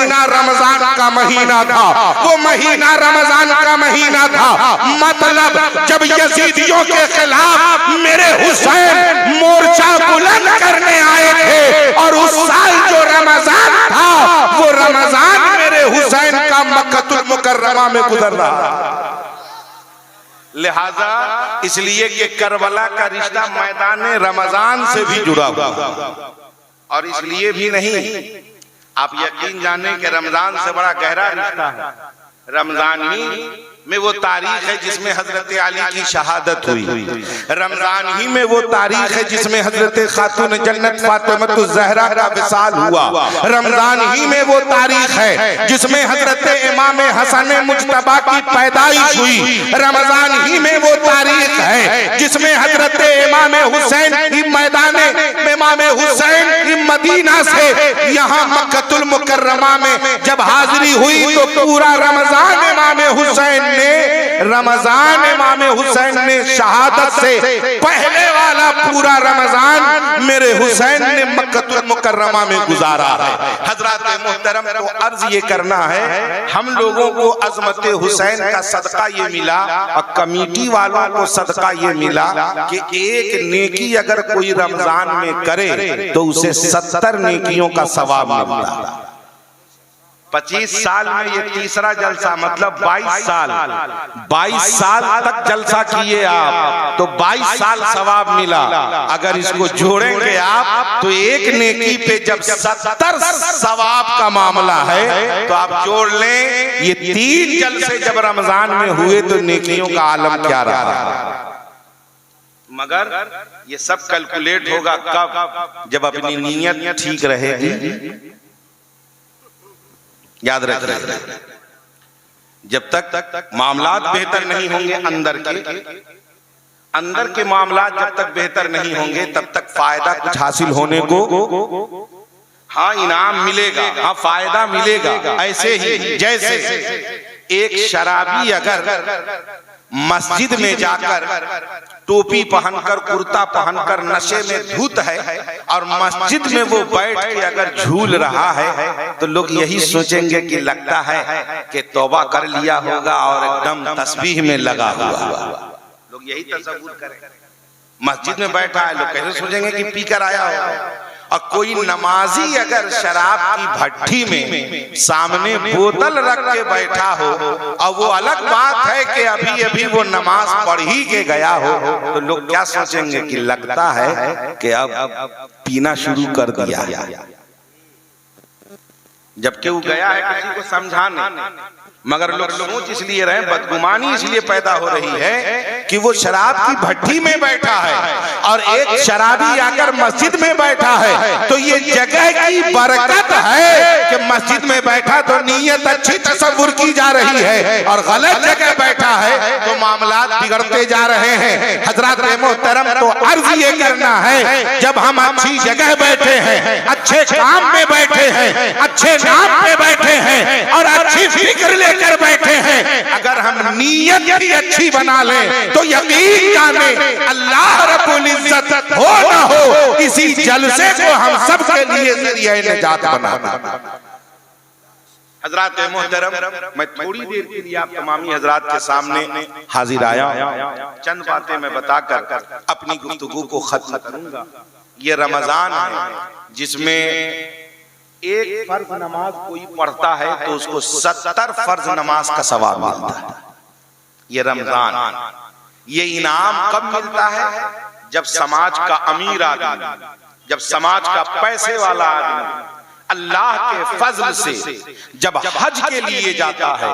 महीना रमजान का महीना था, वो महीना रमजान का महीना था। मतलब जब यजीदियों के खिलाफ मेरे हुसैन मोर्चा बुलंद करने आए थे, और उस साल जो रमजान था वो रमजान मेरे हुसैन का मक्कतुल मुकर्रमा में गुजर रहा। लिहाजा इसलिए कि करबला का रिश्ता मैदान रमजान से भी जुड़ा हुआ, और इसलिए भी नहीं, आप यकीन जाने कि रमजान से बड़ा गहरा रिश्ता है। रमजान ही में वो तारीख है जिसमें हजरत अली की शहादत हुई। रमजान ही में वो तारीख है जिसमें हजरत खातून जन्नत फातिमा ज़हरा का विसाल हुआ। रमजान ही में वो तारीख है जिसमें हजरत इमाम हसन मुज्तबा की पैदाइश हुई। रमजान ही में वो तारीख है जिसमें हजरत इमाम हुसैन की मैदान इमाम हुसैन की मदीना से यहाँ मक्कतुल मुकर्रमा में जब हाजिरी हुई तो पूरा रमजान इमाम हुसैन ने शहादत से पहले वाला पूरा रमजान मेरे हुसैन ने मक्कतुल मुकर्रमा में गुजारा है। हजरत मोहतरम को अर्ज ये करना है, हम लोगों को अजमत हुसैन का सदका ये मिला और कमेटी वालों को सदका ये मिला कि एक नेकी अगर कोई रमजान में करे तो उसे 70 नेकियों का सवाब मिलता है। 25 साल में ये तीसरा जलसा, मतलब 22 साल तक जलसा किए आप तो 22 साल सवाब मिला। अगर इसको जोड़ेंगे आप तो एक नेकी पे जब 70 सवाब का मामला है तो आप जोड़ लें, ये 3 जलसे जब रमजान में हुए तो नेकियों का आलम क्या रहा। मगर ये सब कैलकुलेट होगा कब, जब अपनी नीयत ठीक रहेगी। याद रखिए, जब तक मामलात बेहतर नहीं होंगे, अंदर के मामलात जब तक बेहतर नहीं होंगे तब तक फायदा कुछ हासिल होने को, हाँ इनाम मिलेगा, हाँ फायदा मिलेगा। ऐसे ही जैसे एक शराबी अगर मस्जिद में जाकर टोपी पहनकर कुर्ता पहनकर नशे में धुत है और मस्जिद में वो बैठ के अगर झूल रहा है तो लोग यही सोचेंगे कि लगता है कि तौबा कर लिया होगा और एकदम तस्बीह में लगा हुआ। लोग यही तसव्वुर करेंगे, मस्जिद में बैठा है, लोग कैसे सोचेंगे कि पीकर आया होगा। और कोई नमाजी अगर शराब की भट्टी में सामने बोतल रख के बैठा हो और वो अलग बात है कि अभी अभी वो नमाज पढ़ ही के गया हो, तो लोग क्या सोचेंगे कि लगता है कि अब पीना शुरू कर दिया, जबकि वो गया है किसी को समझाने। मगर लोग सोच इसलिए रहे, बदगुमानी इसलिए पैदा हो रही है कि वो शराब की भट्टी में बैठा है और एक शराबी आकर मस्जिद में बैठा है, तो ये जगह की बरकत है कि मस्जिद में बैठा तो नीयत अच्छी तसव्वुर की जा रही है, और गलत जगह बैठा है तो मामलात बिगड़ते जा रहे हैं। हजरत मोहतरम तो अर्ज ये करना है, जब हम अच्छी जगह बैठे हैं, अच्छे काम में बैठे हैं, अच्छे नाम पे बैठे हैं और अच्छी फिक्र कर बैठे हैं, अगर हम नीयत भी अच्छी बना लें तो यकीन जाने अल्लाह रब्बुल इज्जत हो ना हो इसी जलसे को हम सब के लिए जरिए निजात बना। हजरात मोहतरम, मैं थोड़ी देर के लिए आप तमामी हजरात के सामने हाजिर आया, चंद बातें मैं बताकर अपनी गुफ्तगू को खत्म करूंगा। ये रमजान है जिसमें एक फर्ज नमाज कोई पढ़ता है तो उसको 70 फर्ज नमाज का सवाब मिलता है। ये रमजान, ये इनाम कब मिलता है? जब समाज का अमीर आदमी, जब समाज का पैसे वाला आदमी अल्लाह के फजल से जब हज के लिए जाता है,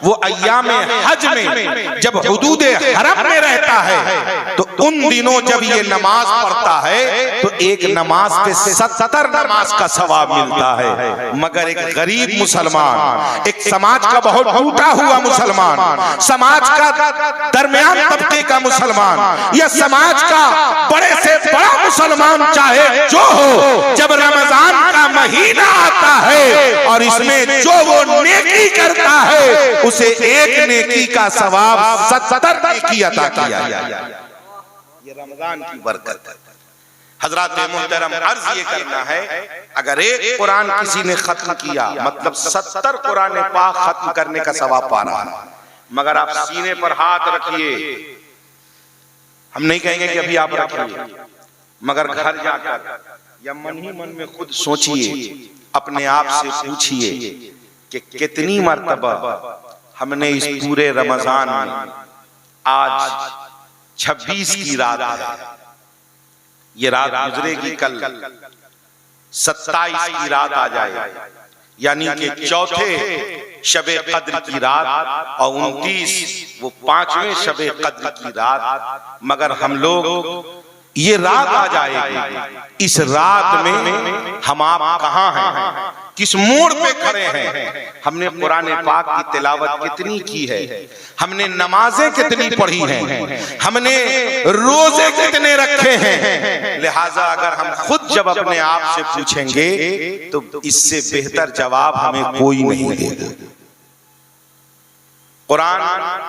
वो अय्याम हज में जब हुदूद हरम में रहता है तो उन दिनों जब ये नमाज पढ़ता है तो एक नमाज पे 70 नमाज का सवाब मिलता है। मगर एक गरीब मुसलमान, एक समाज का बहुत टूटा हुआ मुसलमान, समाज का दरमियान तबके का मुसलमान या समाज का बड़े से बड़ा मुसलमान चाहे जो हो, जब रमजान का महीना आता है और इसमें जो वो नेकी करता है उसे एक नेकी का सवाब 70 नेकी अता किया। ये रमजान की बरकत है। हजरात मोहतरम, अर्ज ये करना है, अगर एक कुरान किसी ने खत्म किया मतलब 70 कुरान पाक खत्म करने का सवाब पा रहा है। मगर आप सीने पर हाथ रखिए, हम नहीं कहेंगे कि अभी आप रखिए, मगर घर जाकर या मन ही मन में खुद सोचिए, अपने आप से पूछिए कि कितनी मर्तबा हमने इस पूरे रमजान में, आज 26 की रात है, ये रात गुजरेगी, कल 27 की रात आ जाए, यानी कि चौथे शबे कद्र की रात और 29 वो 5वें शबे कद्र की रात। मगर हम लोग ये रात आ जाएगी, इस रात में हम आप कहाँ हैं, किस मोड़ पे खड़े हैं, हमने कुरान पाक की तिलावत कितनी की है, हमने नमाजें कितनी पढ़ी हैं, हमने रोजे कितने रखे हैं। लिहाजा अगर हम खुद जब अपने आप से पूछेंगे तो इससे बेहतर जवाब हमें कोई नहीं देगा। कुरान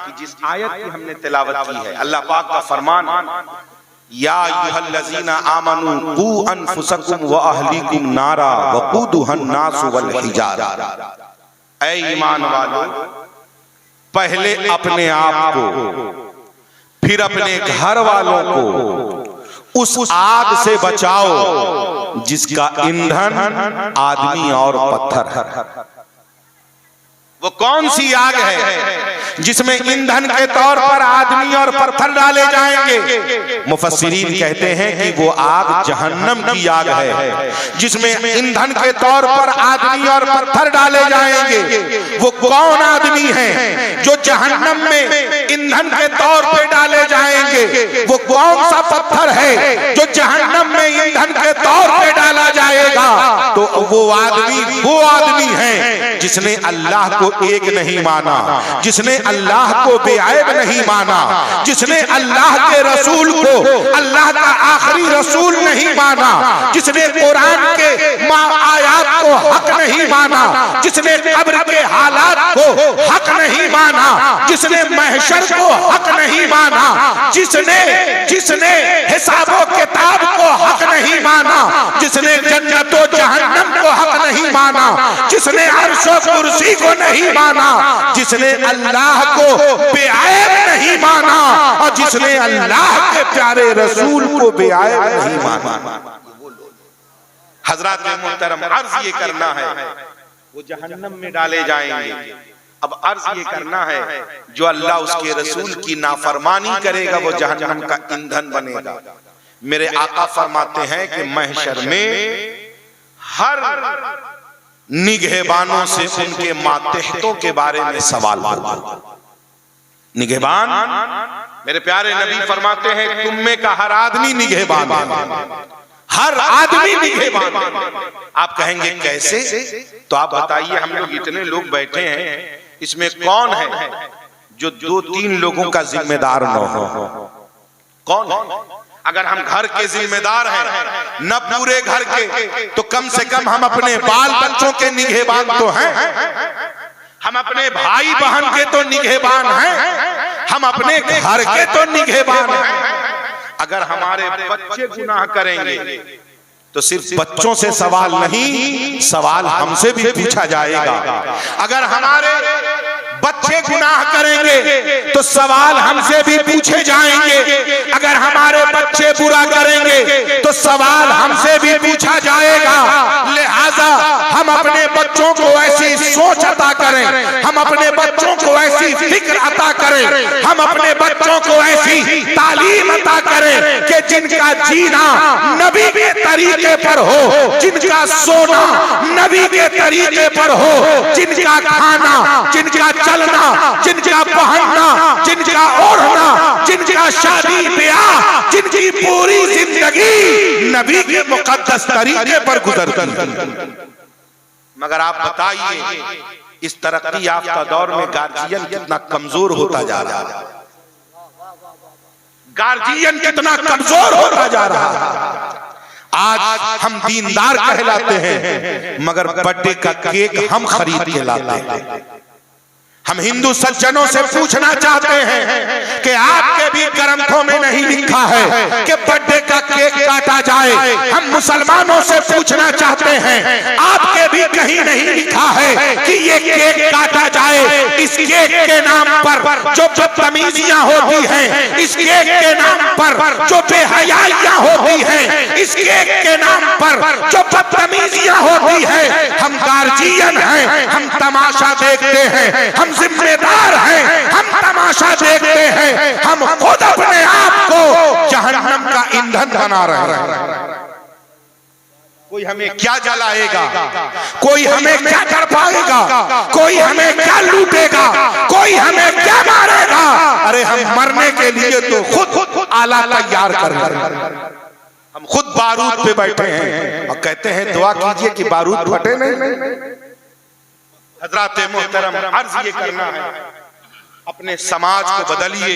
की जिस आयत की हमने तिलावत की है, अल्लाह पाक का फरमान, या अय्युहल्लज़ीना आमनू कू अनफुसकुम व अहलीकुम नारा वक़ूदुहन नास वल हिजारा। ऐ ईमान वालों, पहले अपने आप को फिर अपने घर वालों को उस आग से बचाओ जिसका ईंधन आदमी और पत्थर है। वो कौन सी आग है जिसमें ईंधन के तौर पर आदमी और पत्थर डाले जाएंगे? मुफस्सिरीन कहते हैं कि वो आग जहन्नम की आग है, जिसमें ईंधन के तौर पर आदमी और पत्थर डाले जाएंगे। वो कौन आदमी है जो जहन्नम में ईंधन के तौर पर डाले जाएंगे? वो कौन सा पत्थर है जो जहन्नम में ईंधन के तौर पर डाला जाएगा? तो वो आदमी है जिसने अल्लाह को एक नहीं माना, जिसने अल्लाह को बेअयब नहीं माना, जिसने अल्लाह के रसूल को अल्लाह का आखिरी रसूल नहीं माना, जिसने कुरान के आयात को हक नहीं माना, जिसने कब्र के हालात को हक नहीं माना, जिसने महशर को हक नहीं माना, जिसने हिसाबो किताब को हक नहीं माना, जिसने जन्नत व जहन्नम को हक नहीं माना, जिसने अर्श व कुर्सी को नहीं माना, जिसने अल्लाह को बेअयब नहीं माना और जिसने अल्लाह के प्यारे रसूल को बेअयब नहीं माना। हजरत मोहतरम, अर्ज ये करना है, वो जहन्नम में डाले जाएंगे। अब अर्ज ये करना है, जो अल्लाह उसके रसूल की नाफरमानी करेगा वो जहन्नम का ईंधन बनेगा। मेरे आका फरमाते हैं कि महशर में हर निगहबानों से उनके मातहतों के बारे में सवाल होगा। निगहबान, मेरे प्यारे नबी फरमाते हैं तुम में का हर आदमी निगहबान है, हर आदमी निगहबान। आप कहेंगे कैसे? तो आप बताइए, हम लोग इतने लोग बैठे हैं, इसमें कौन है जो 2-3 लोगों का जिम्मेदार न हो? कौन है? अगर हम घर के जिम्मेदार हैं, न पूरे घर के, तो कम से कम हम अपने बाल बच्चों के निगहबान तो हैं, हम अपने भाई बहन के तो निगहबान हैं, हम अपने घर के तो निगहबान हैं। अगर हमारे बच्चे गुनाह करेंगे तो सिर्फ बच्चों से सवाल नहीं, सवाल हमसे भी पूछा जाएगा। अगर हमारे बच्चे गुनाह करेंगे तो सवाल हमसे भी पूछे जाएंगे। अगर हमारे बच्चे बुरा करेंगे तो सवाल हमसे भी पूछा जाएगा। लिहाजा हम अपने बच्चों को ऐसी सोच अता करें, हम अपने बच्चों को ऐसी फिक्र अता करें, हम अपने बच्चों को ऐसी तालीम अता करें कि जिनका जीना नबी के तरीके पर हो, जिनका सोना नबी के तरीके पर हो, जिनका खाना, जिनका चलना, जिनका पहनना, जिनका ओढ़ना, जिनका शादी ब्याह, जिनकी पूरी जिंदगी नबी के मुकद्दस तरीके पर गुजरती। मगर आप बताइए, इस तरक्की याफ्ता दौर में गार्जियन कितना कमजोर होता जा रहा है, गार्जियन कितना कमजोर होता जा रहा है। आज हम दीनदार कहलाते हैं, मगर बर्थडे का केक हम खरीद के लाते हैं, हम हिंदू सज्जनों से पूछना चाहते हैं कि आपके भी ग्रंथों में नहीं लिखा है कि बर्थडे का केक काटा जाए। हम मुसलमानों से पूछना चाहते हैं, आपके भी कहीं नहीं लिखा है कि ये केक काटा जाए। इस केक के नाम पर जो बदतमीजियां होती हैं, इस केक के नाम पर जो बेहयाइयां होती हैं, इस केक के नाम पर जो बदतमीजियां होती हैं, हम गार्जियन हैं, हम तमाशा देखते हैं, हम जिम्मेदार हैं, हम तमाशा देखते हैं, हम खुद अपने आप को जहन्नम का ईंधन बना रहे हैं। कोई हमें क्या जलाएगा, कोई हमें क्या कर पाएगा, कोई हमें क्या लूटेगा, कोई हमें क्या मारेगा। अरे हम मरने के लिए तो खुद आला तैयार कर रहे हैं। हम खुद बारूद पे बैठे हैं और कहते हैं दुआ कीजिए कि बारूद फटे नहीं। हजरात मोहतरम, अर्ज ये करना है, अपने समाज को बदलिए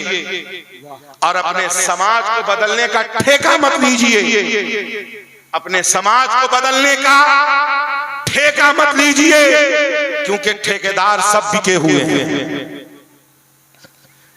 और अपने समाज को बदलने का ठेका मत लीजिए। अपने समाज को बदलने का ठेका मत लीजिए, क्योंकि ठेकेदार सब बिके हुए हैं।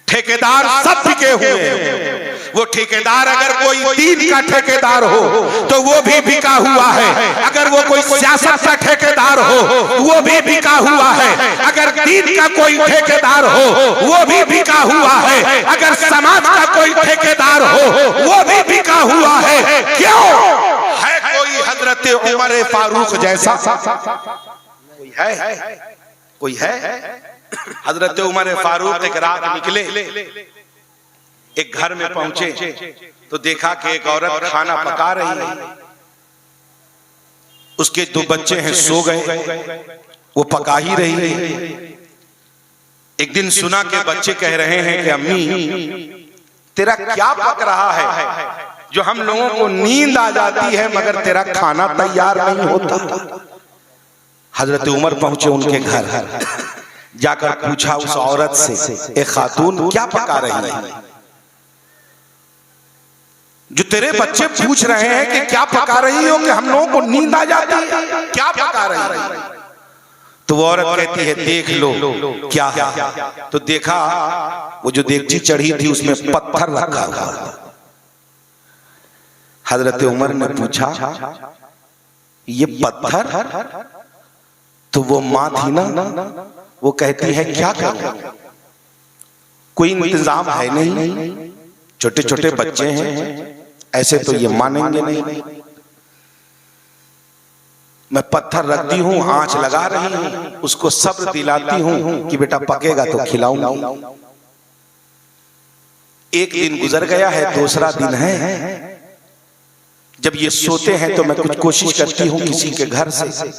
ठेकेदार सब बिके हुए हैं। वो ठेकेदार अगर कोई दीन का ठेकेदार हो तो वो भी बिका हुआ है। अगर वो कोई सियासत का ठेकेदार हो वो भी बिका हुआ है। अगर दीन का कोई ठेकेदार हो वो भी बिका हुआ है। अगर समाज का कोई ठेकेदार हो वो भी बिका हुआ है। क्यों है कोई हजरत उमर फारूक जैसा? कोई है? कोई है? हजरत उमर फारूक एक रात निकले, एक घर में पहुंचे तो देखा कि एक औरत खाना पका रही है। उसके 2 बच्चे हैं, सो गए, वो पका ही रही है। एक दिन सुना कि बच्चे कह रहे हैं कि अम्मी तेरा क्या पक रहा है जो हम लोगों को नींद आ जाती है मगर तेरा खाना तैयार नहीं होता। हजरत उमर पहुंचे उनके घर, जाकर पूछा उस औरत से, ए खातून क्या पका रही है? जो तेरे बच्चे पूछ रहे हैं कि क्या पका रही हो कि हम लोगों को नींद आ जाती है, क्या पका रही है? तो वो औरत कहती है देख लो क्या है। तो देखा वो जो देगची चढ़ी थी उसमें पत्थर रखा हुआ। हजरत उमर ने पूछा ये पत्थर? तो वो माँ थी ना, वो कहती है क्या करूं, कोई इंतजाम है नहीं, छोटे छोटे बच्चे हैं, ऐसे तो ये मानेंगे नहीं। मैं पत्थर रखती हूँ, आंच लगा रही हूँ, उसको सब्र दिलाती हूँ कि बेटा पकेगा तो खिलाऊंगी। एक दिन गुजर गया है, दूसरा दिन है। जब ये सोते हैं तो मैं कुछ कोशिश करती हूँ किसी के घर से,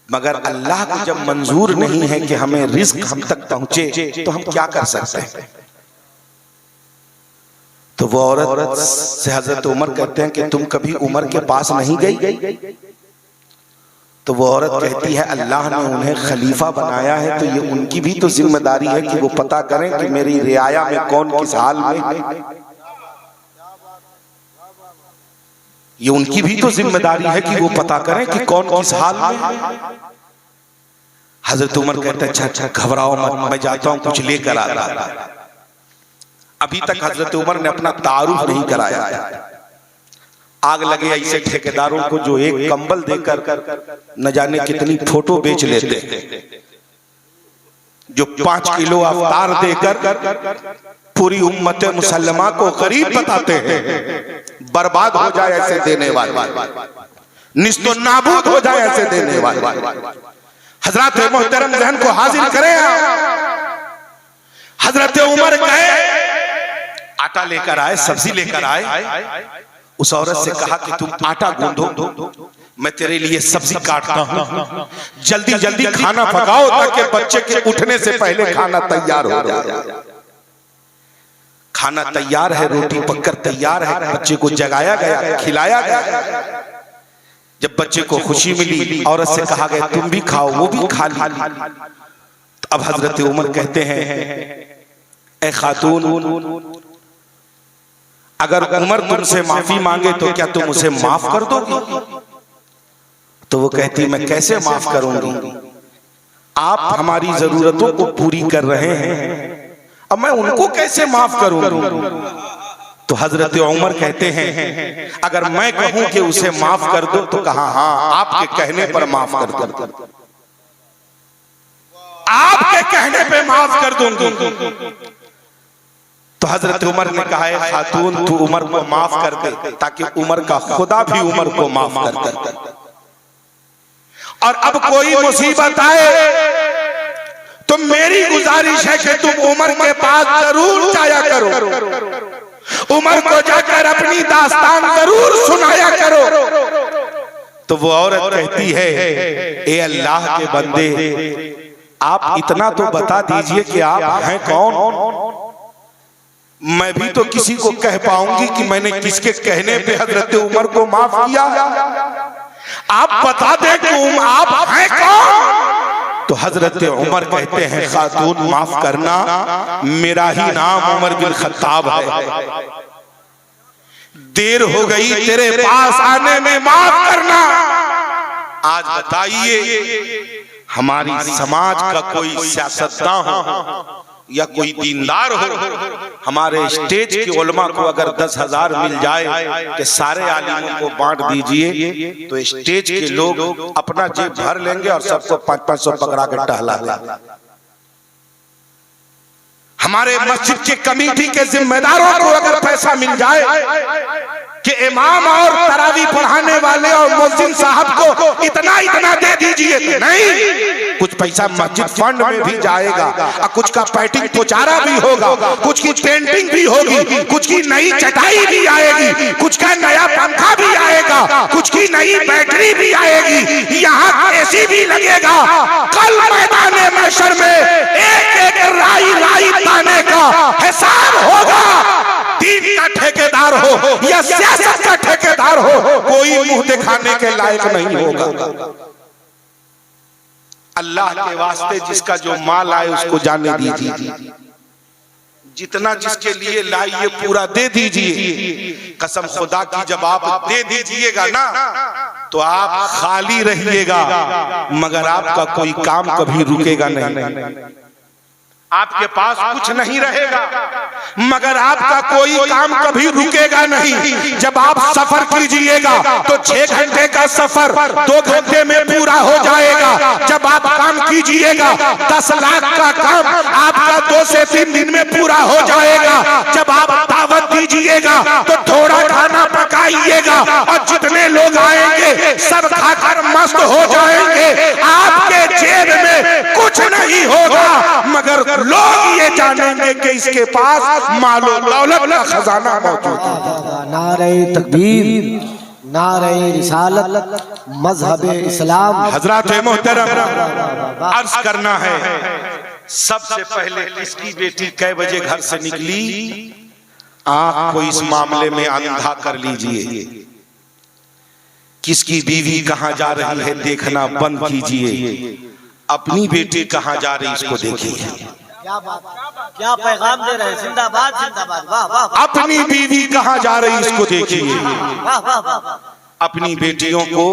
मगर अल्लाह को जब मंजूर नहीं है कि हमें रिस्क हम तक पहुंचे तो हम क्या कर सकते हैं। तो वो औरत से हजरत उमर कहते हैं कि तुम कभी उमर के पास नहीं गई? तो वो औरत कहती है अल्लाह ने उन्हें खलीफा बनाया है तो ये उनकी भी तो जिम्मेदारी है कि वो पता करें कि मेरी रियाया में कौन किस हाल में है। ये उनकी भी तो जिम्मेदारी है कि वो पता करें कि कौन किस हाल में है। हजरत उमर कहते हैं अच्छा घबराओ मत, मैं जाता हूं कुछ लेकर आ रहा। अभी तक हजरत उमर ने अपना तारुफ नहीं कराया। आग लगे ऐसे ठेकेदारों को जो एक कंबल देकर न जाने कितनी फोटो बेच लेते, जो 5 किलो अफ्तार देकर पूरी उम्मत मुसल्लमा को गरीब बताते हैं, बर्बाद हो जाए ऐसे देने वाले, निस्तो नाबूद हो जाए ऐसे देने वाले। हजरत मोहतरम जहन को हाजिर करें। हजरत उमर गए, आटा लेकर आए, सब्जी लेकर आए। उस औरत से कहा कि तुम आटा गूंदो, मैं तेरे लिए सब्जी काटता हूं, जल्दी जल्दी खाना पकाओ ताकि बच्चे के उठने से पहले खाना तैयार हो जाए। खाना तैयार है, रोटी पककर तैयार है, बच्चे को जगाया गया, खिलाया गया। जब बच्चे को खुशी मिली, औरत से कहा गया तुम भी खाओ, वो भी खा ली। अब हजरत उमर कहते हैं ए खातून, अगर उमर तुमसे माफी मांगे तो क्या तुम उसे माफ कर दोगी? तो वो कहती मैं कैसे माफ करूंगी, आप हमारी जरूरतों को पूरी कर रहे हैं, अब मैं उनको कैसे माफ करूं? तो हजरत उमर कहते हैं अगर मैं कहूं कि उसे माफ कर दो तो कहा हाँ आपके कहने पर माफ कर दो, आपके कहने पे माफ कर दूंगी। तो हजरत उमर ने कहा है खातून तू उमर को माफ कर दे ताकि उमर का खुदा भी उमर को माफ कर दे। और अब कोई मुसीबत आए तो मेरी गुजारिश है कि तुम उमर के पास जरूर जाया करो, उमर को जाकर अपनी दास्तान जरूर सुनाया करो। तो वो औरत कहती है ए अल्लाह के बंदे आप इतना तो बता दीजिए कि आप हैं कौन, मैं भी तो किसी को कह पाऊंगी कि मैंने किसके कहने पे हजरत उमर को माफ किया। आप बता दें कि आप हैं कौन। तो हजरत उमर कहते हैं खातून माफ करना, मेरा ही नाम उमर बिन खत्ताब है, देर हो गई तेरे पास आने में, माफ करना। आज बताइए हमारी समाज का कोई सियासतदान हो या कोई दीनदार हो, हमारे स्टेज के उलमा को अगर 10,000 मिल जाए कि सारे आलिमों को बांट दीजिए तो स्टेज के लोग अपना जेब भर लेंगे और सबको 500-500 पकड़ा के टहला देंगे। हमारे मस्जिद के कमेटी के जिम्मेदारों को अगर पैसा मिल जाए कि इमाम और तरावी पढ़ाने वाले और मुअज्जिन साहब को इतना इतना दे दीजिए, तो नहीं, कुछ पैसा मस्जिद फंड में भी जाएगा और कुछ का पैटिंग पुचारा भी होगा, कुछ की पेंटिंग भी होगी, कुछ की नई चटाई भी आएगी, कुछ का नया पंखा भी आएगा, कुछ की नई बैटरी भी आएगी, यहाँ एसी भी लगेगा। कल मैदाने महशर में एक एक राई राई दाने का हिसाब होगा। दीन का ठेकेदार हो या सियासत का ठेकेदार हो, कोई मुंह दिखाने के लायक नहीं होगा। अल्लाह के वास्ते जिसका जो माल आए उसको जाने दीजिए, जितना जिसके लिए लाइए पूरा दे दीजिए। कसम खुदा की जब आप दे दीजिएगा ना तो आप खाली रहिएगा, मगर आपका कोई काम कभी रुकेगा नहीं। आपके पास कुछ नहीं रहेगा मगर आपका कोई काम कभी रुकेगा नहीं। जब आप सफर कीजिएगा तो 6 घंटे का सफर 2 घंटे में पूरा हो जाएगा। जब आप काम कीजिएगा 10 लाख का काम आपका 2 से 3 दिन में पूरा हो जाएगा। जब आप दावत दीजिएगा तो थोड़ा खाना पकाइएगा और जितने लोग आएंगे सब खाकर मस्त हो जाएंगे। आपके जेब में कुछ नहीं होगा मगर लोग ये जानेंगे कि इसके पास मालो दौलत का खजाना मौजूद है। नारे तकबीर, नारे रिसालत, मजहब इस्लाम। हजरत मोहतरम अर्ज करना है, सबसे पहले किसकी बेटी कै बजे घर से निकली, आंख को इस मामले में अंधा कर लीजिए। किसकी बीवी कहां जा रही है देखना बंद कीजिए। अपनी बेटी कहां जा रही इसको देखिए। क्या बात, क्या पैगाम दे रहे हैं। जिंदाबाद जिंदाबाद, वाह वाह। अपनी बीवी कहां जा रही इसको देखिए। वाह वाह वाह। अपनी बेटियों को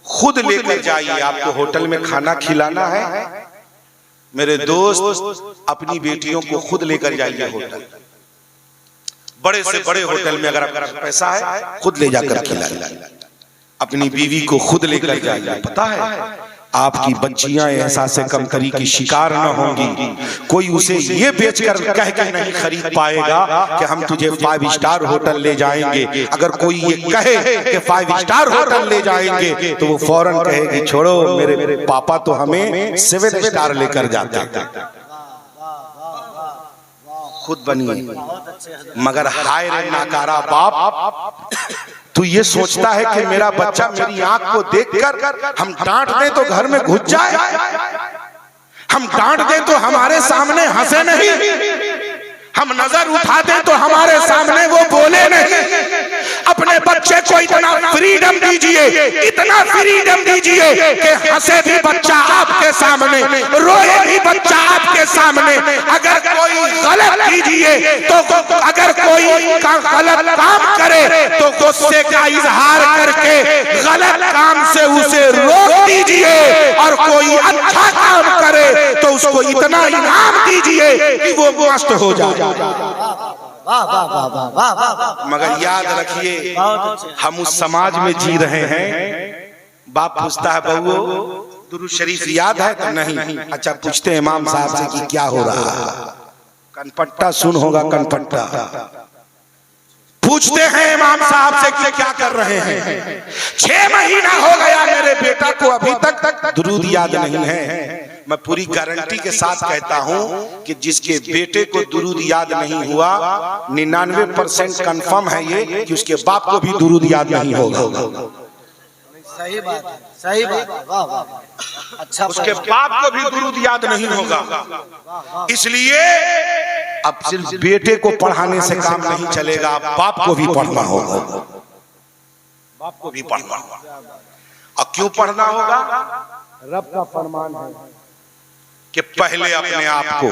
खुद लेकर जाइए। आपको होटल में खाना खिलाना है मेरे दोस्त, अपनी बेटियों को खुद लेकर जाइए होटल, बड़े से बड़े होटल में अगर आपका पैसा है खुद ले जाकर खिलाइए। अपनी बीवी को खुद लेकर जाइए। पता है आपकी बच्चियां एहसास कमतरी की शिकार न होंगी। कोई उसे ये बेचकर कह के नहीं खरीद पाएगा कि हम तुझे 5 स्टार होटल ले जाएंगे। अगर कोई ये कहे कि 5 स्टार होटल ले जाएंगे तो वो फौरन कहेगी छोड़ो, मेरे पापा तो हमें 7 स्टार लेकर जाते हैं। खुद बनिए। मगर हाय रे नाकारा बाप, तू ये सोचता है कि मेरा बच्चा मेरी आंख को देखकर हम डांट दें तो घर में घुस जाए, हम डांट दें तो हमारे सामने हंसे नहीं, हम नजर उठा दें तो हमारे सामने वो बोले नहीं। अपने बच्चे को इतना फ्रीडम दीजिए, इतना फ्रीडम दीजिए कि हंसे भी बच्चा आपके सामने, रोए भी बच्चा आपके सामने। अगर कोई गलत कीजिए। तो अगर कोई गलत काम करे तो गुस्से का इजहार करके गलत काम से उसे रोक दीजिए, और कोई अच्छा काम करे तो उसको इतना इनाम दीजिए कि वो मस्त हो जाए। वाह वाह वाह वाह वाह वाह वाह। मगर याद रखिए, हम उस समाज में जी रहे हैं। बाप पूछता है, बहू दुरूद शरीफ याद है? तो नहीं। अच्छा, पूछते हैं इमाम साहब से कि क्या हो रहा है? कनपट्टा सुन होगा, कनपट्टा। पूछते हैं इमाम साहब से कि क्या कर रहे हैं? 6 महीना हो गया मेरे बेटा को अभी तक दुरूद याद नहीं है। मैं पूरी गारंटी के साथ कहता हूं कि जिसके बेटे को दुरूद याद नहीं हुआ, 99% कंफर्म है ये कि उसके बाप को भी दुरूद याद नहीं होगा। सही बात है, सही बात है। वाह वाह। अच्छा, उसके बाप को भी दुरूद याद नहीं होगा। इसलिए अब सिर्फ बेटे को पढ़ाने से काम नहीं चलेगा, बाप को भी पढ़ना होगा। बाप को भी पढ़ना होगा। और क्यों पढ़ना होगा? रब का फरमान है कि पहले अपने आप को,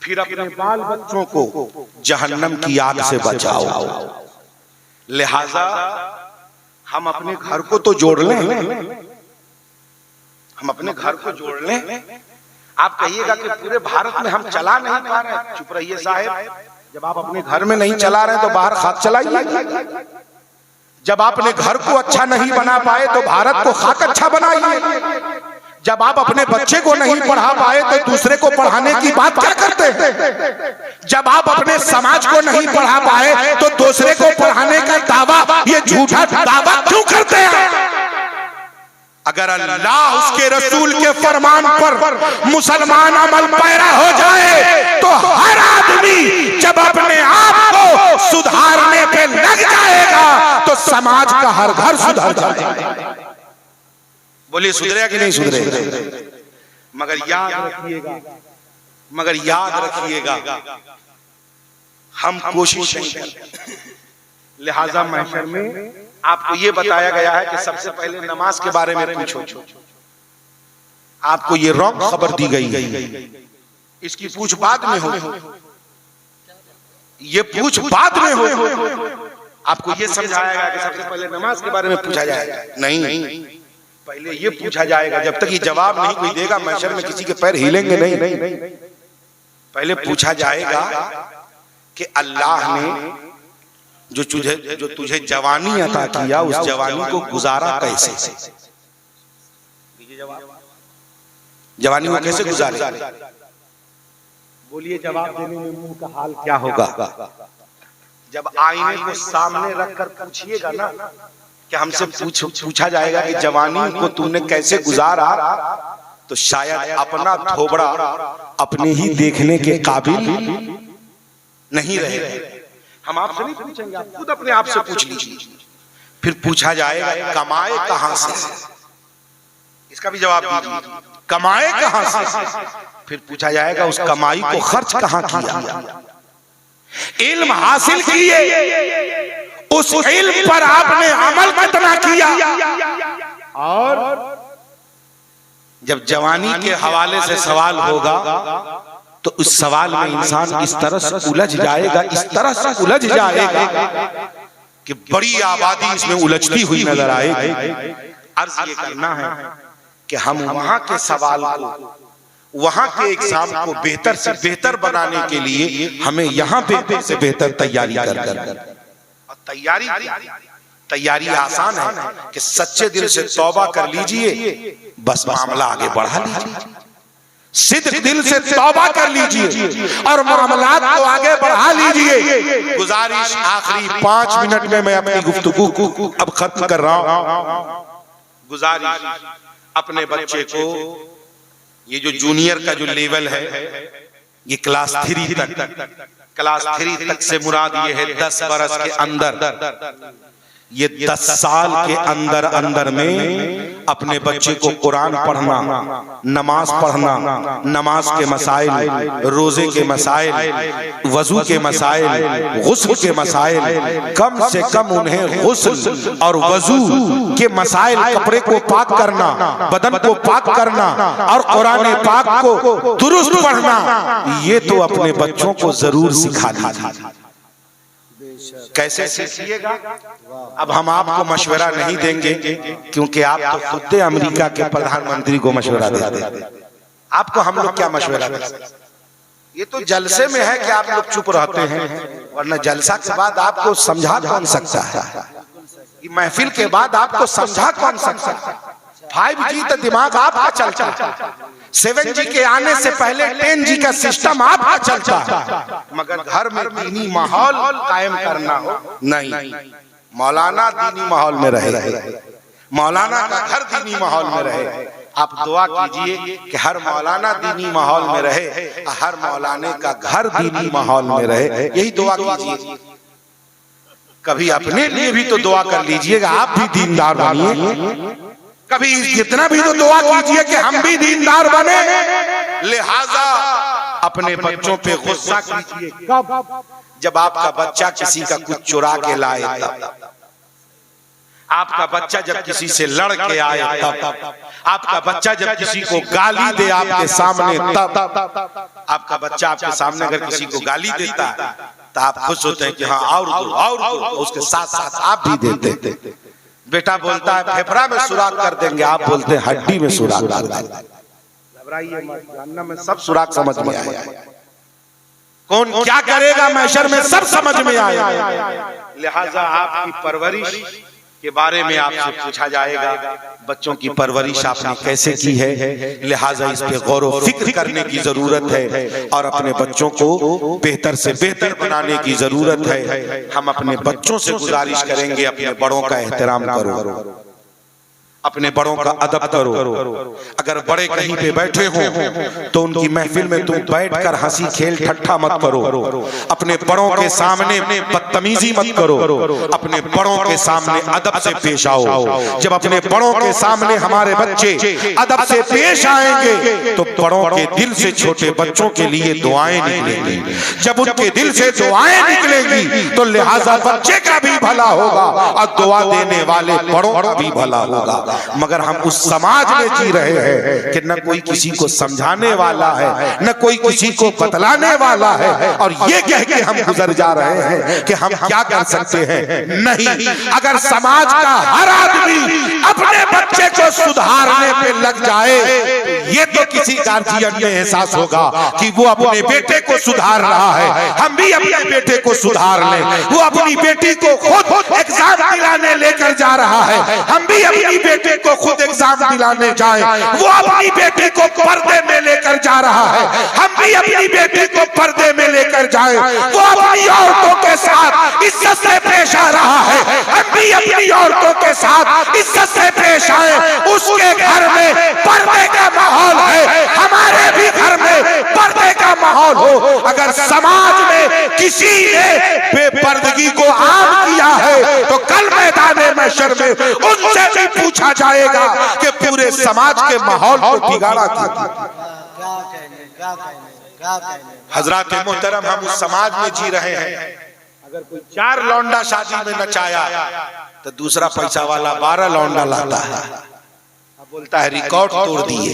फिर अपने बाल बच्चों को जहन्नम की आग से बचाओ। लिहाजा हम अपने घर को तो जोड़ लें, हम अपने घर को जोड़ लें। आप कहिएगा कि पूरे भारत में हम चला नहीं पा रहे। चुप रहिए साहब, जब आप अपने घर में नहीं चला रहे तो बाहर खाक चलाइए। जब आप अपने घर को अच्छा नहीं बना पाए तो भारत को खाक अच्छा बनाइए। जब आप अपने बच्चे को नहीं पढ़ा पाए तो दूसरे को पढ़ाने की बात क्या करते हैं? जब आप अपने समाज को नहीं पढ़ा पाए तो दूसरे को पढ़ाने का दावा, ये झूठा दावा क्यों करते हैं? अगर अल्लाह उसके रसूल के फरमान पर मुसलमान अमल पैरा हो जाए तो हर आदमी जब अपने आप को सुधारने पे लग जाएगा तो समाज का हर घर सुधर जाएगा। बोलिए, सुधरेगा कि नहीं सुधरेगा? मगर याद रखिएगा, हम कोशिश नहीं करते। लिहाजा महशर में आपको ये बताया गया है कि सबसे पहले नमाज के बारे में पूछो। आपको ये रॉन्ग खबर दी गई, इसकी पूछ बाद में हो, ये पूछ बाद में हो। आपको ये समझाया गया कि सबसे पहले नमाज के बारे में पूछा जाएगा। नहीं, पहले ये पूछा जाएगा। जब तक ये जवाब नहीं कोई देगा, महशर में किसी के पैर हिलेंगे नहीं। पहले पूछा जाएगा कि अल्लाह ने जो तुझे जवानी अता किया, उस जवानी को गुजारा कैसे? जवानी को कैसे गुजारे? बोलिए, जवाब देने में मुंह का हाल क्या होगा? जब आईने को सामने रखकर पूछिएगा ना कि हमसे पूछा जाएगा कि जवानी को तूने कैसे गुजारा, तो शायद अपना थोबड़ा अपने ही देखने के काबिल नहीं रहे। हम आपसे नहीं पूछेंगे, आप खुद अपने आप से पूछ लीजिए। फिर पूछा जाएगा कमाए कहां से, इसका भी जवाब दीजिए। कमाए कहां से? फिर पूछा जाएगा उस कमाई को खर्च कहां किया? इल्म हासिल किए, उस इल्म पर आपने अमल कितना किया? और जब जवानी के हवाले से सवाल होगा तो उस सवाल में इंसान इस तरह से उलझ जाएगा, इस तरह से उलझ जाएगा कि बड़ी आबादी इसमें उलझती हुई नजर आएगी। अर्ज ये करना है कि हम वहां के सवाल को, वहां के एग्जाम को बेहतर से बेहतर बनाने के लिए हमें यहाँ बेहतर से बेहतर तैयारी कर तैयारी आसान है कि सच्चे दिल से तौबा कर लीजिए, बस मामला आगे बढ़ा लीजिए। सिद्ध दिल से तौबा कर लीजिए और मामलात को आगे बढ़ा लीजिए। गुजारिश आखिरी 5 मिनट में मैं अपनी गुफ्तगू को अब खत्म कर रहा हूं। गुजारिश, अपने बच्चे को ये जो जूनियर का जो लेवल है, ये क्लास 3 तक से मुराद ये है 10 बरस के अंदर ये 10 साल के अंदर अंदर में अपने बच्चे को कुरान पढ़ना, नमाज पढ़ना, नमाज के मसाइल, रोजे के मसाइल, वजू के मसाइल, गुस्ल के मसाइल, कम से कम उन्हें गुस्ल और वजू के मसाइल, कपड़े को पाक करना, बदन को पाक करना और कुरान पाक को दुरुस्त पढ़ना, ये तो अपने बच्चों को जरूर सिखा दीजिए। कैसे सीखिएगा? अब हम आपको मशवरा नहीं देंगे, क्योंकि आप तो खुद अमेरिका के प्रधानमंत्री को मशवरा देते, आपको हम लोग क्या मशवरा दें? ये तो जलसे में है कि आप लोग चुप रहते हैं, वरना जलसा के बाद आपको समझा कौन सकता है? महफिल के बाद आपको समझा कौन सकता है? 5G तो दिमाग आपका चलता है, 7G के आने से पहले 10G का सिस्टम आपका चलता है, मगर घर में दीनी माहौल कायम करना हो नहीं। मौलाना दीनी माहौल में रहे, मौलाना का घर दीनी माहौल में रहे। आप दुआ कीजिए कि हर मौलाना दीनी माहौल में रहे, हर मौलाने का घर दीनी माहौल में रहे, यही दुआ कीजिए। कभी अपने लिए भी तो दुआ कर लीजिएगा, आप भी दीनदार बनिए। कभी जितना भी तो दुआ कीजिए कि हम भी दीनदार बने। लिहाजा अपने बच्चों पे गुस्सा कीजिए कब? जब आपका बच्चा किसी का कुछ चुरा के लाए तब, आपका बच्चा जब किसी से लड़ के आए तब, आपका बच्चा जब किसी को गाली दे आपके सामने तब, आपका बच्चा आपके सामने अगर किसी को गाली देता है तो आप खुश होते हैं कि हाँ और दो, उसके साथ साथ आप भी देते। बेटा बोलता है फेफड़ा में सुराख कर देंगे, आप बोलते हैं हड्डी में सुराख कर देंगे। घबराइए मत, जानना में सब सुराख समझ में आया, कौन क्या करेगा महशर में सब समझ में आया। लिहाजा आपकी परवरिश के बारे में आपसे पूछा जाएगा, बच्चों की परवरिश आपने कैसे की है, लिहाजा इस पे गौर व फिक्र करने की जरूरत है और अपने बच्चों को बेहतर से बेहतर बनाने की जरूरत है। हम अपने बच्चों से गुजारिश करेंगे, अपने बड़ों का एहतराम करो, अपने बड़ों का अदब करो। अगर बड़े कहीं पे बैठे हो तो उनकी महफिल में तुम बैठकर हंसी खेल ठट्ठा मत करो, अपने बड़ों के सामने बदतमीजी मत करो, अपने बड़ों के सामने अदब से पेश आओ। जब अपने बड़ों के सामने हमारे बच्चे अदब से पेश आएंगे तो बड़ों के दिल से छोटे बच्चों के लिए दुआएं निकलेंगी। जब उनके दिल से दुआएं निकलेंगी तो लिहाजा बच्चे का भी भला होगा और दुआ देने वाले बड़ों का भी भला होगा। मगर हम उस समाज में जी रहे हैं कि न कोई किसी को समझाने वाला है, न कोई किसी को बतलाने वाला है, और ये कह के हम गुजर जा रहे हैं कि हम क्या कर सकते हैं। नहीं, अगर समाज का हर आदमी अपने बच्चे को सुधारने पे लग जाए तो ये तो किसी गार्जियन में एहसास होगा कि वो अपने बेटे को सुधार रहा है, हम भी अपने बेटे को सुधार लें। वो अपनी बेटी को खुद एग्जाम दिलाने लेकर जा रहा है, हम भी अपनी बेटी को खुद एग्जाम दिलाने जाए। वो अपनी बेटी को पर्दे में लेकर जा रहा है, हम भी अपनी बेटी को पर्दे में लेकर जाए। वो अपनी औरतों के साथ इज्जत से पेश आ रहा है, हम भी अपनी औरतों के साथ इज्जत से पेश आए। उसके घर में पर्दे का माहौल है, हमारे भी घर में पर्दे का माहौल हो। अगर समाज में किसी ने बेपर्दगी को आम किया है तो कल मैदान महशर में उनसे भी पूछा जाएगा कि पूरे समाज के माहौल को बिगाड़ा क्या कहने। हजरात मोहतरम, हम उस समाज में जी रहे हैं, अगर कोई 4 लौंडा शादी में नचाया तो दूसरा पैसा वाला 12 लौंडा लाता है, बोलता है रिकॉर्ड तोड़ दिए,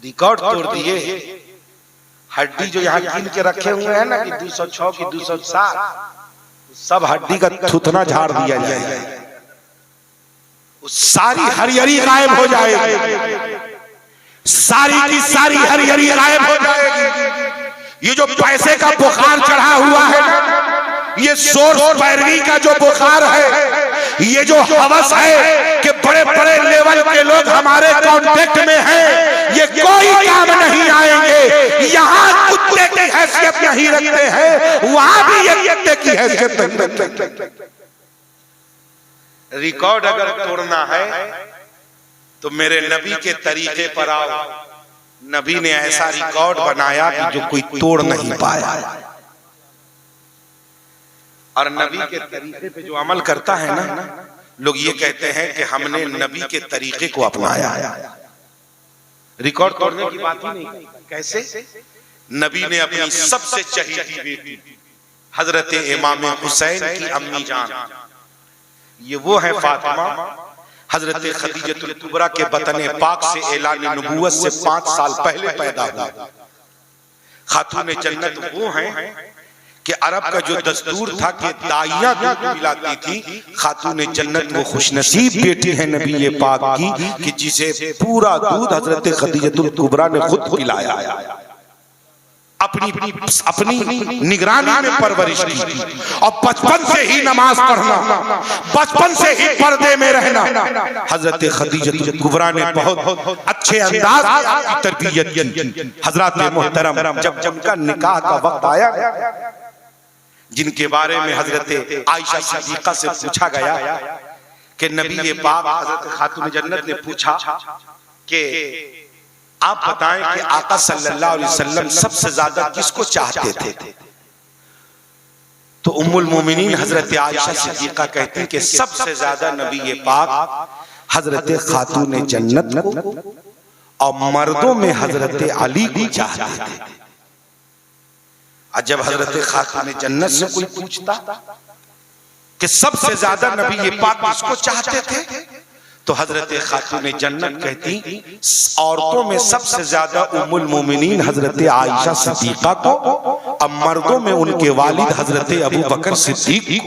रिकॉर्ड तोड़ दिए। हड्डी जो यहाँ कीन के रखे हुए हैं ना कि 206 की 207, सब हड्डी का थुथना झाड़ दिया जाएगा, सारी हरियरी गायब हो जाएगी, सारी की सारी हरियरी गायब हो जाएगी। ये जो पैसे का बुखार चढ़ा हुआ है ना, ये सोर्स पैरवी का जो बुखार है, ये जो हवस है कि बड़े बड़े लेवल के लोग हमारे कांटेक्ट में हैं, ये कोई काम नहीं आएंगे। यहाँ कुत्ते की हैसियत नहीं रखते हैं, वहां भी ये कुत्ते की हैसियत नहीं रखते। रिकॉर्ड अगर तोड़ना है तो मेरे नबी के तरीके पर आओ। नबी ने ऐसा रिकॉर्ड बनाया कि जो कोई तोड़ नहीं पाया। और नबी के तरीके पे जो अमल करता है ना, लोग ये कहते हैं कि हमने नबी के तरीके को अपनाया। रिकॉर्ड तोड़ने की बात ही नहीं। कैसे? नबी ने अपनी सबसे चहेती बेटी हजरत इमाम हुसैन की अम्मी जान, ये वो है फातिमा, हजरत खदीजतुल कुबरा के बतने पाक से ऐलान नबूवत से 5 साल पहले पैदा हुआ। खातून जन्नत वो हैं कि अरब का जो दस्तूर था कि दाइयां दूध पिलाती थी, खातून जन्नत वो खुशनसीब बेटी है नबी पाक की कि जिसे पूरा दूध हजरत खदीजतुल कुबरा ने खुद पिलाया, अपनी निगरानी में परवरिश की। और बचपन से ही नमाज पढ़ना, बचपन से ही पर्दे में रहना, हजरत खदीजतुल कुबरा ने बहुत अच्छे अंदाज में तरबियत की। हजरत मोहतरम जब उनका निकाह का वक्त आया, जिनके बारे में हजरत आयशा सिद्दीका से पूछा गया कि नबी पाक हजरत खातून जन्नत ने पूछा कि आप बताएं कि आका सल्लल्लाहु अलैहि वसल्लम सबसे ज्यादा किसको चाहते थे? तो उम्मुल मोमिनीन हजरत आयशा सिद्दीका कहती कि सबसे ज्यादा नबी पाक हजरत खातून जन्नत को और मर्दों में हजरत अली को चाहते थे। और जब हजरत खातून जन्नत से कोई पूछता कि सबसे ज्यादा नबी पाक किसको चाहते थे, तो हजरत खातून जन्नत कहती औरतों में सबसे ज्यादा उम्मुल मोमिनीन हजरत आयशा सिद्दीका को, और मर्दों में उनके वालिद हजरत अबू बकर सिद्दीक को।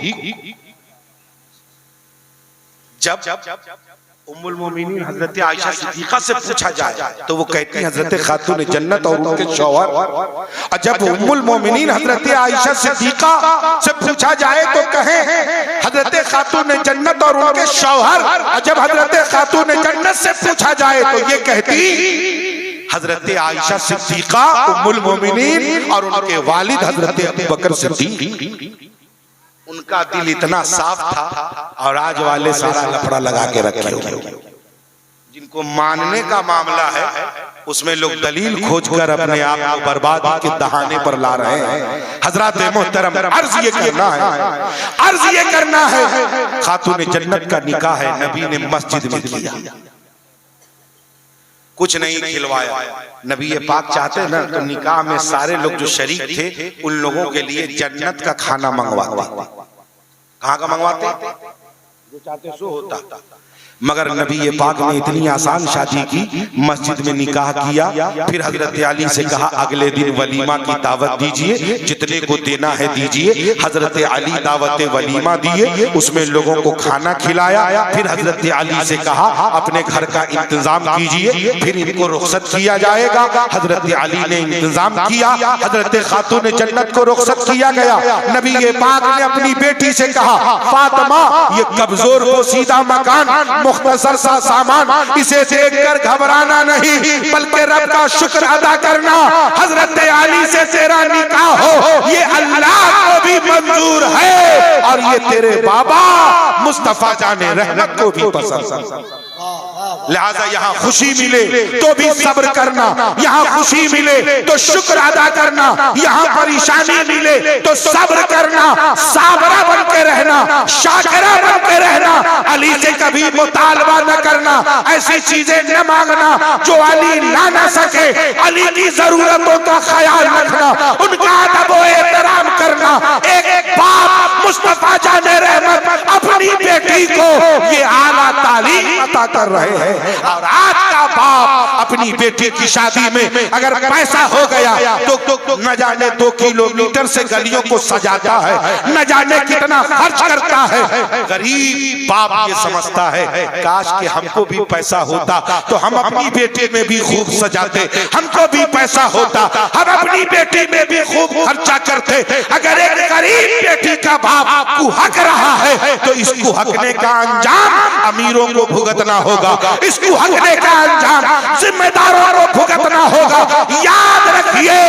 जब उम्मुल मोमिनीन हजरत आयशा सिद्दीका से पूछा जाए तो वो कहती है हजरत खातून जन्नत और उनके शौहर। और जब उम्मुल मोमिनीन हजरत आयशा सिद्दीका से पूछा जाए तो कहे हजरत खातून जन्नत और उनके शौहर। और जब हजरत खातून जन्नत से पूछा जाए तो ये कहती हजरत आयशा सिद्दीका, उम्मुल मोमिनीन और उनके वालिद हजरत अबू बकर सिद्दीक। उनका दिल इतना साफ था, और आज वाले सारा लफड़ा लगा के रखे हुए। जिनको मानने का मामला है उसमें लोग दलील खोजकर अपने आप को बर्बादी के दहाने पर ला रहे हैं। हजरत मोहतरम अर्ज ये करना है, खातून जन्नत का निकाह है नबी ने मस्जिद में किया, कुछ नहीं खिलवाया। नबी पाक चाहते ना तो निकाह में सारे लोग जो शरीक थे उन लोगों के लिए जन्नत का खाना मंगवाते। कहाँ का मंगवाते? जो चाहते सो होता। मगर नबी पाक ने इतनी आसान शादी की, मस्जिद में निकाह किया, फिर हजरत अली से कहा अगले दिन वलीमा की दावत दीजिए, जितने को देना है दीजिए। हजरत अली दावत वलीमा दिए, उसमें लोगों को खाना खिलाया। फिर हजरत अली से कहा अपने घर का इंतजाम कीजिए, फिर इनको रुखसत किया जाएगा। हजरत अली ने इंतजाम किया, हजरत खातून जन्नत को रुखसत किया गया। नबी पाक ने अपनी बेटी से कहा फातिमा ये कमजोर पोसीदा मकान, मुख्तसर सा सामान, इसे देखकर घबराना नहीं बल्कि रब का शुक्र अदा करना। हजरत अली से तेरा निकाह हो ये अल्लाह को भी मंजूर है, और ये तेरे बाबा मुस्तफा जाने रहमत को भी पसंद। लिहाजा यहाँ खुशी मिले तो भी सब्र करना, यहाँ खुशी मिले तो शुक्र अदा करना, यहाँ परेशानी मिले तो सब्र करना, साबरा बन के रहना, शाकिरा बन के रहना। अली से कभी मुतालबा न करना, ऐसी चीजें न मांगना जो अली ला न सके। अली की जरूरतों का ख्याल रखना, उनका अदब व एहतराम करना। एक बाप मुस्तफा जाने रहमत अपनी बेटी को ये आला तालीम अता कर रहे हैं, और आज का बाप अपनी बेटी की शादी में अगर पैसा हो गया तो न जाने 2 किलोमीटर से गलियों को सजाता है, न जाने कितना खर्च करता है। गरीब बाप ये समझता है काश कि हमको भी पैसा होता तो हम अपनी बेटी में भी खूब सजाते, हमको भी पैसा होता हम अपनी बेटी में भी खूब खर्चा करते। अगर एक गरीब बेटी का बाप कुहक रहा है तो इस कुहकने का अंजाम अमीरों को भुगतना होगा, इसको हकने का अंजाम जिम्मेदारों को भुगतना होगा। याद रखिए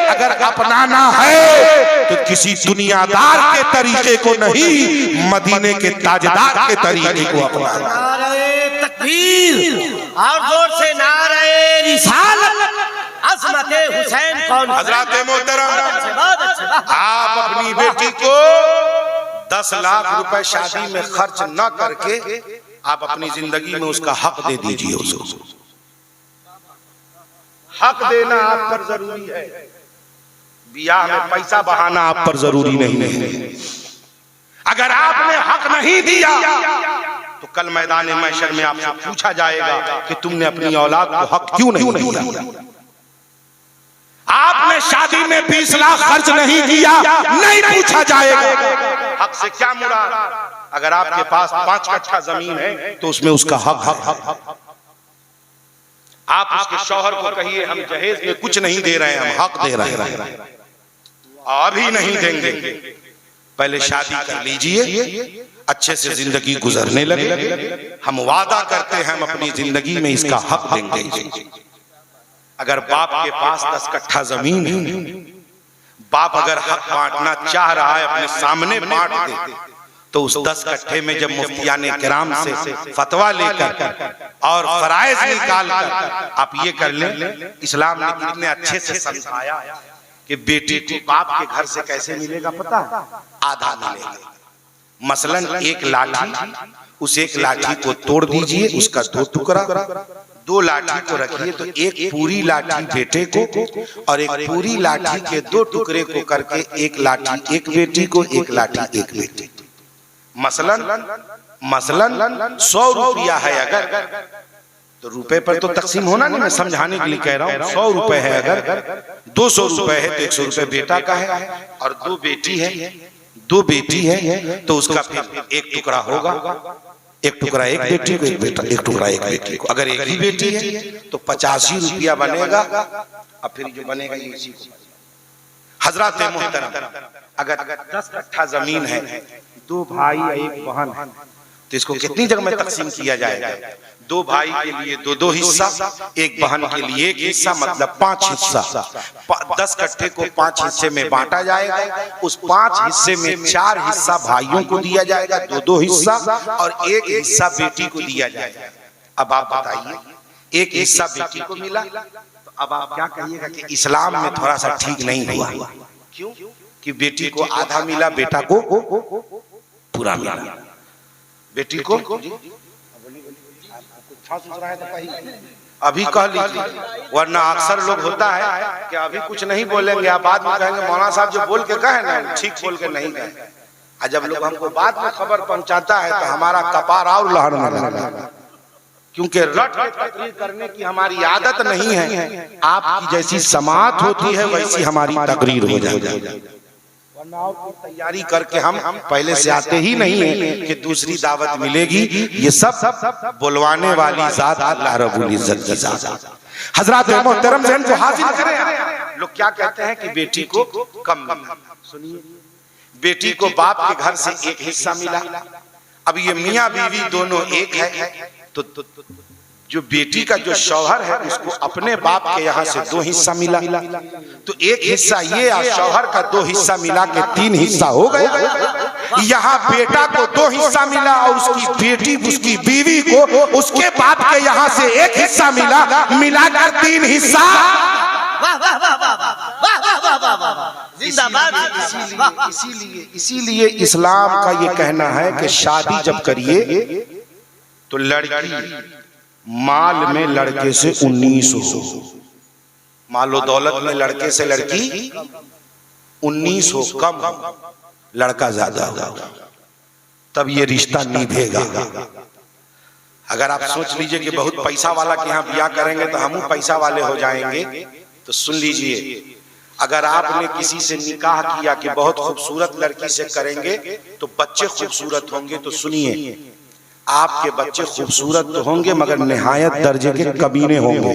अगर अपनाना है तो किसी दुनियादार के तरीके को नहीं, मदीने के ताजदार के तरीके को अपनाना। नारे तकबीर और जोर से नारे रिसालत, अज़मत हुसैन कौन? हज़रत मोहतरम आप अपनी बेटी को 10 लाख रुपए शादी में खर्च न करके आप अपनी जिंदगी में उसका हक दे दीजिए। उसको हक देना आप पर जरूरी है, ब्याह में पैसा बहाना आप पर जरूरी नहीं है। अगर आपने हक नहीं दिया तो कल मैदान महशर में आपसे पूछा जाएगा कि तुमने अपनी औलाद को हक क्यों नहीं दिया। आपने शादी में 20 लाख खर्च नहीं किया, नहीं पूछा जाएगा। हक से क्या मुराद? अगर आपके पास 5 कट्ठा जमीन है तो उसमें उसका हक आप उसके शौहर को कहिए हम जहेज में कुछ नहीं दे रहे हैं, हम हक दे रहे हैं, अभी नहीं देंगे, पहले शादी कर लीजिए, अच्छे से जिंदगी गुजरने लगे, हम वादा करते हैं हम अपनी जिंदगी में इसका हक देंगे। अगर बाप के पास 10 कट्ठा जमीन है, बाप अगर हक बांटना चाह रहा है अपने सामने बांट दे, तो उस 10 कट्ठे में जब मुफ्तियाने किराम से फतवा लेकर और फराइज निकाल कर आप ये कर लें, इस्लाम ने कितने अच्छे से समझाया कि बेटी को बाप के घर से कैसे मिलेगा पता है? आधा मिलेगा। मसलन एक लाठी, उस एक लाठी को तोड़ दीजिए, उसका 2 टुकड़ा, 2 लाठी को रखिए तो एक पूरी लाठी बेटे को और एक पूरी लाठी के 2 टुकड़े को करके एक लाठी एक बेटी को, एक लाठी एक बेटी। मसलन 100 रुपया है अगर, तो रुपए पर तो तकसीम होना नहीं, मैं समझाने के लिए कह रहा हूँ। 100 रुपए है अगर, 200 रुपए है तो 100 रुपए बेटा का है, और 2 बेटी है तो उसका फिर एक टुकड़ा होगा, एक टुकड़ा एक बेटी को, एक बेटा, एक टुकड़ा एक बेटी को। अगर एक ही बेटी है तो 85 रुपया बनेगा, और फिर जो बनेगा ये इसी को। हजरत मोहतरम, अगर 10 कट्ठा जमीन है, 2 भाई एक बहन है, तो इसको कितनी जगह में तकसीम किया जाएगा? 2 भाई के लिए 2 हिस्सा, एक बहन के लिए 1 हिस्सा, मतलब 5 हिस्सा। 10 कट्ठे को 5 हिस्से में बांटा जाएगा, उस 5 हिस्से में 4 हिस्सा भाइयों को दिया जाएगा, 2 हिस्सा, और 1 हिस्सा बेटी को दिया जाएगा। अब आप बताइए, 1 हिस्सा बेटी को मिला, तो अब आप क्या कहिएगा कि इस्लाम में थोड़ा सा ठीक नहीं हुआ। क्यों? कि बेटी को आधा मिला, बेटा को पूरा मिला। बेटी को अभी कह लीजिए, वरना अक्सर लोग होता है कि अभी कुछ नहीं बोलेंगे, आप बाद में कहेंगे मौलाना साहब जो बोल के कहे ना ठीक बोल के नहीं कहे। और जब लोग हमको बाद में खबर पहुंचाता है तो हमारा कपार और लहरने लगता है, क्योंकि रट के तकरीर करने की हमारी आदत नहीं है। आपकी जैसी समाअत होती है वैसी हमारी तकरीर हो जाएगी, तैयारी करके हम पहले से आते ही नहीं है कि दूसरी दावत मिलेगी। ये सब बुलवाने वाली जात अल्लाह रब्बुल इज्जत की जात। हजरत मोहतरम जहन को हासिल करें। लोग क्या कहते हैं कि बेटी को कम मिला। सुनिए, बेटी को बाप के घर से 1 हिस्सा मिला। अब ये मियाँ बीवी दोनों एक है, तो जो बेटी का जो शौहर है उसको अपने बाप के यहाँ से 2 हिस्सा मिला, तो 1 हिस्सा ये और शौहर का 2 हिस्सा मिला के 3 हिस्सा हो गए। यहाँ बेटा को 2 हिस्सा मिला और उसकी बेटी, उसकी बीवी को उसके बाप के यहाँ से 1 हिस्सा मिला, मिलाकर 3 हिस्सा। इसीलिए इस्लाम का ये कहना है कि शादी जब करिए तो लड़की माल में लड़के से 19 हो, मालो दौलत में लड़के से लड़की 19 हो, कम हो, लड़का ज्यादा हो, तब ये रिश्ता निभेगा। अगर आप सोच लीजिए कि बहुत पैसा वाला के यहाँ ब्याह करेंगे तो हम पैसा वाले हो जाएंगे, तो सुन लीजिए, अगर आपने किसी से निकाह किया कि बहुत खूबसूरत लड़की से करेंगे तो बच्चे खूबसूरत होंगे, तो सुनिए, आपके बच्चे खूबसूरत तो होंगे मगर निहायत दर्जे के कमीने होंगे,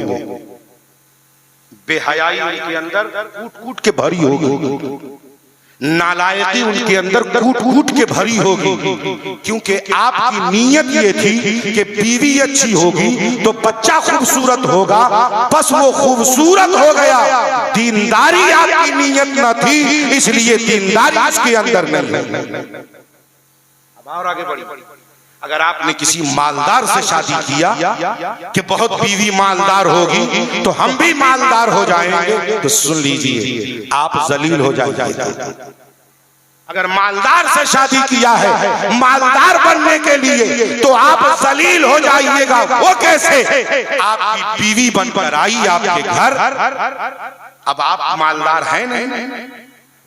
बेहयाई उनके अंदर कूट कूट के भरी होगी, नालायकी उनके अंदर कूट कूट के भरी होगी, क्योंकि आपकी नीयत ये थी कि बीवी अच्छी होगी तो बच्चा खूबसूरत होगा, बस वो खूबसूरत हो गया, दीनदारी आपकी नीयत न थी, इसलिए दीनदारी उसके अंदर नहीं। अब और आगे बढ़ी, अगर आपने किसी मालदार से शादी किया कि बहुत बीवी मालदार होगी तो हम भी मालदार हो जाएंगे, तो सुन लीजिए, आप जलील हो जाएंगे। अगर मालदार से शादी किया है मालदार बनने के लिए तो आप जलील हो जाइएगा। वो कैसे? आपकी बीवी बनकर आई आपके घर, अब आप मालदार हैं नहीं,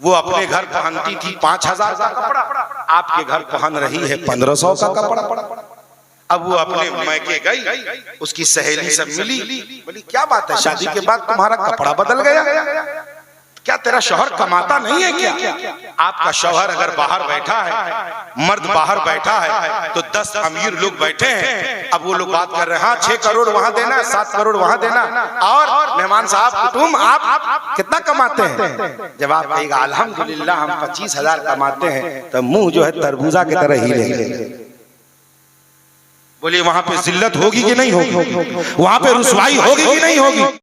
वो अपने घर पहनती थी 5000 का कपड़ा, आपके घर पहन रही है 1500 का कपड़ा। अब वो अपने मैके गई, उसकी सहेली सब मिली, बोली क्या बात है, शादी के बाद तुम्हारा कपड़ा बदल गया, क्या तेरा शौहर कमाता नहीं है क्या? आपका शौहर अगर बाहर बैठा है, मर्द बाहर बैठा है, तो 10 अमीर लोग बैठे हैं। अब वो लोग बात कर रहे हैं, हाँ 6 करोड़ वहां देना, 7 करोड़ वहां देना, और मेहमान साहब तुम आप कितना कमाते हैं? जब आप कहेगा अल्हम्दुलिल्लाह हम 25,000 कमाते हैं, तो मुंह जो है तरबूजा की तरह ही ले। बोलिए वहां पे जिल्लत होगी कि नहीं होगी? वहां पे रुसवाई होगी कि नहीं होगी?